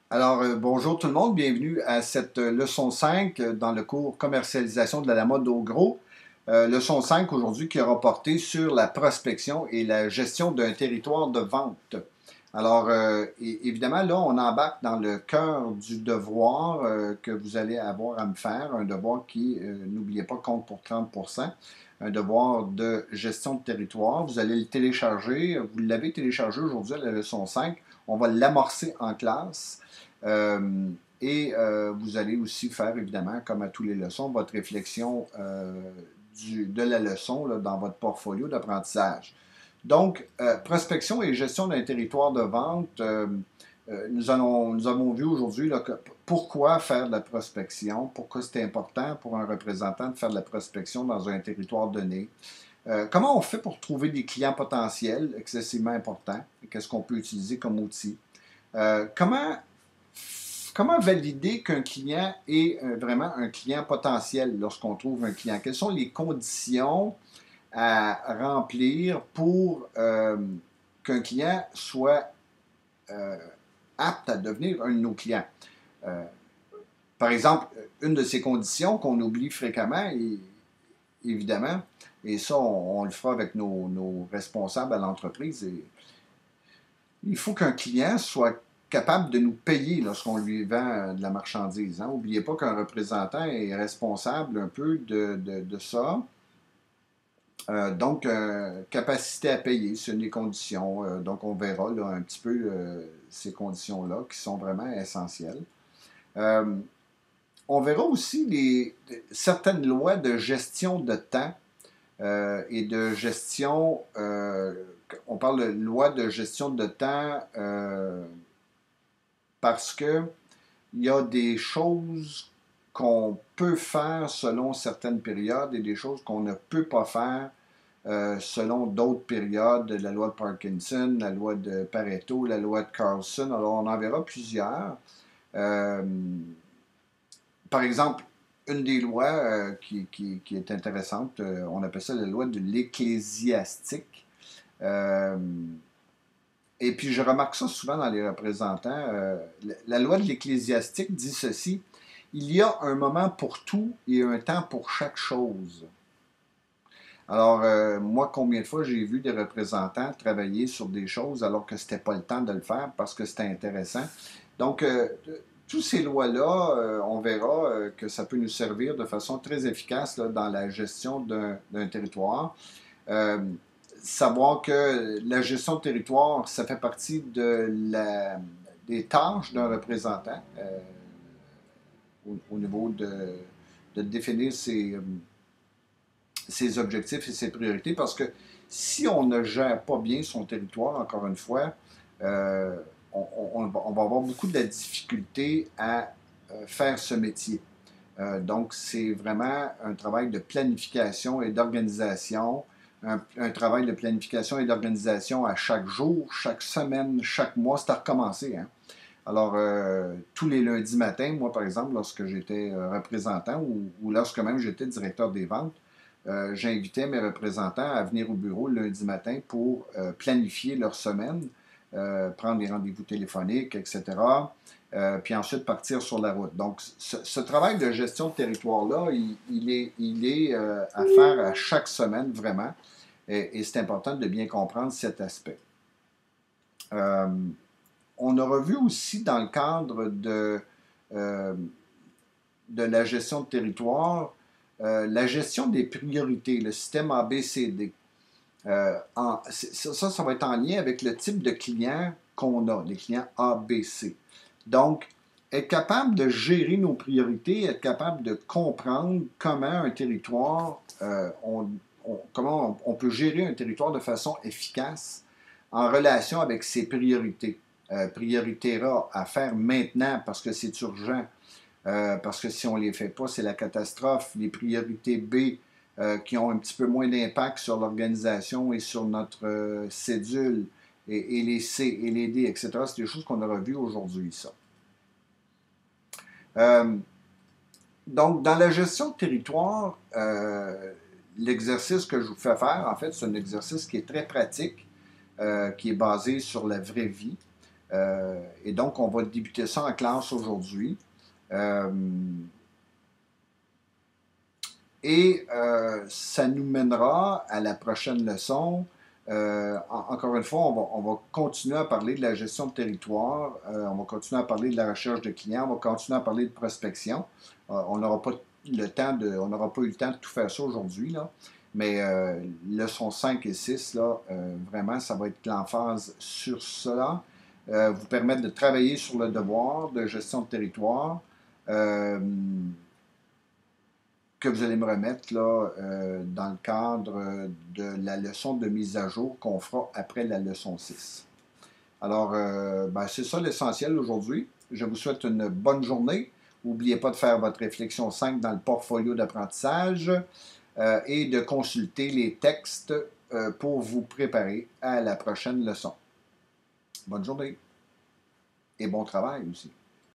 Bonjour tout le monde, bienvenue à cette leçon 5 dans le cours commercialisation de la mode au gros. Leçon 5 aujourd'hui qui aura porté sur la prospection et la gestion d'un territoire de vente. Évidemment, là, on embarque dans le cœur du devoir que vous allez avoir à me faire, un devoir qui, n'oubliez pas, compte pour 30%, un devoir de gestion de territoire. Vous allez le télécharger, vous l'avez téléchargé aujourd'hui à la leçon 5. On va l'amorcer en classe. Vous allez aussi faire, évidemment, comme à toutes les leçons, votre réflexion de la leçon là, dans votre portfolio d'apprentissage. Donc, prospection et gestion d'un territoire de vente, nous avons vu aujourd'hui pourquoi faire de la prospection, pourquoi c'est important pour un représentant de faire de la prospection dans un territoire donné. Comment on fait pour trouver des clients potentiels excessivement importants? Qu'est-ce qu'on peut utiliser comme outil? Comment valider qu'un client est vraiment un client potentiel lorsqu'on trouve un client? Quelles sont les conditions à remplir pour qu'un client soit euh, apte à devenir un de nos clients? Euh, Par exemple, une de ces conditions qu'on oublie fréquemment, évidemment, et ça, on le fera avec nos responsables à l'entreprise, il faut qu'un client soit capable de nous payer lorsqu'on lui vend de la marchandise. N'oubliez pas qu'un représentant est responsable un peu de ça. Capacité à payer, c'est une des conditions. Donc, on verra là, un petit peu ces conditions-là qui sont vraiment essentielles. Euh, on verra aussi certaines lois de gestion de temps et de gestion. On parle de loi de gestion de temps parce que il y a des choses qu'on peut faire selon certaines périodes et des choses qu'on ne peut pas faire selon d'autres périodes, la loi de Parkinson, la loi de Pareto, la loi de Carlson. Alors, on en verra plusieurs. Euh, Par exemple, une des lois qui est intéressante, on appelle ça la loi de l'ecclésiastique. Euh, et puis, je remarque ça souvent dans les représentants. La loi de l'ecclésiastique dit ceci: il y a un moment pour tout et un temps pour chaque chose. Moi, combien de fois j'ai vu des représentants travailler sur des choses alors que c'était pas le temps de le faire parce que c'était intéressant. Donc, tous ces lois-là, on verra que ça peut nous servir de façon très efficace là, dans la gestion d'un territoire. Euh, Savoir que la gestion de territoire, ça fait partie des tâches d'un représentant au niveau de définir ses objectifs et ses priorités parce que si on ne gère pas bien son territoire, encore une fois, euh, on va avoir beaucoup de la difficulté à faire ce métier. Donc, c'est vraiment un travail de planification et d'organisation, un travail de planification et d'organisation à chaque jour, chaque semaine, chaque mois. C'est à recommencer. Hein? Tous les lundis matins, moi, par exemple, lorsque j'étais représentant ou lorsque même j'étais directeur des ventes, j'invitais mes représentants à venir au bureau le lundi matin pour planifier leur semaine, prendre des rendez-vous téléphoniques, etc. Puis ensuite partir sur la route. Donc, ce travail de gestion de territoire-là, il est à faire à chaque semaine, vraiment. Et c'est important de bien comprendre cet aspect. Euh, on aura vu aussi dans le cadre euh, de la gestion de territoire, la gestion des priorités, le système ABCD. Ça va être en lien avec le type de client qu'on a, les clients ABC. Donc, être capable de gérer nos priorités, être capable de comprendre comment un territoire, comment on peut gérer un territoire de façon efficace en relation avec ses priorités. Priorités A à faire maintenant parce que c'est urgent, parce que si on ne les fait pas, c'est la catastrophe. Les priorités B qui ont un petit peu moins d'impact sur l'organisation et sur notre cédule, et les C et les D, etc. C'est des choses qu'on aura vues aujourd'hui, ça. Euh, donc, dans la gestion de territoire, l'exercice que je vous fais faire, en fait, c'est un exercice qui est très pratique, qui est basé sur la vraie vie. Et donc, on va débuter ça en classe aujourd'hui. Euh, Ça nous mènera à la prochaine leçon. Encore une fois, on va continuer à parler de la gestion de territoire, on va continuer à parler de la recherche de clients, on va continuer à parler de prospection. On n'aura pas on n'aura pas eu le temps de tout faire ça aujourd'hui, là. Mais leçons 5 et 6, là, vraiment, ça va être l'emphase sur cela. Vous permettre de travailler sur le devoir de gestion de territoire. Euh, que vous allez me remettre là, dans le cadre de la leçon de mise à jour qu'on fera après la leçon 6. Alors, ben, c'est ça l'essentiel aujourd'hui. Je vous souhaite une bonne journée. N'oubliez pas de faire votre réflexion 5 dans le portfolio d'apprentissage et de consulter les textes pour vous préparer à la prochaine leçon. Bonne journée et bon travail aussi.